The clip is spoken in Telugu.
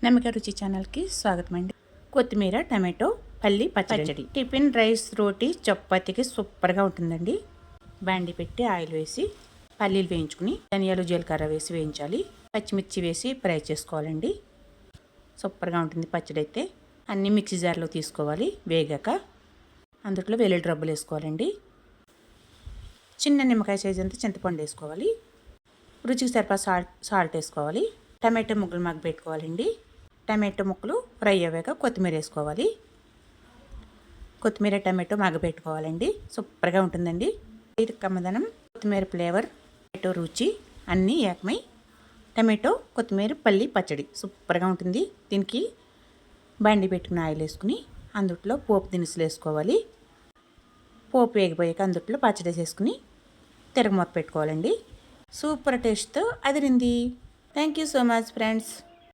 నమ్మిక రుచి ఛానల్కి స్వాగతం అండి. కొత్తిమీర టమాటో పల్లి పచ్చడి టిఫిన్ రైస్ రోటీ చపాతీకి సూపర్గా ఉంటుందండి. బాండి పెట్టి ఆయిల్ వేసి పల్లీలు వేయించుకుని ధనియాలు జీలకర్ర వేసి వేయించాలి. పచ్చిమిర్చి వేసి ఫ్రై చేసుకోవాలండి. సూపర్గా ఉంటుంది పచ్చడి అయితే. అన్నీ మిక్సీ జార్లో తీసుకోవాలి. వేగాక అందులో వెల్లుల్లి రబ్బులు వేసుకోవాలండి. చిన్న నిమ్మకాయ సైజ్ అంతా చింతపండు వేసుకోవాలి. రుచికి సరిపడా సాల్ట్ వేసుకోవాలి. టమాటో ముక్కలు మగ్గ పెట్టుకోవాలండి. టమాటో ముక్కలు ఫ్రై అయ్యాక కొత్తిమీర వేసుకోవాలి. కొత్తిమీర టమాటో మగ్గపెట్టుకోవాలండి. సూపర్గా ఉంటుందండి. ఇది కమ్మదనం, కొత్తిమీర ఫ్లేవర్, టమాటో రుచి అన్నీ ఏకమై టమాటో కొత్తిమీర పల్లి పచ్చడి సూపర్గా ఉంటుంది. దీనికి బండి పెట్టుకుని ఆయిల్ వేసుకుని అందుట్లో పోపు దినుసులు వేసుకోవాలి. పోపు వేగిపోయాక అందుట్లో పచ్చడి వేసేసుకుని తిరగమూత పెట్టుకోవాలండి. Super టేస్ట్తో Adirindi. Thank you so much friends.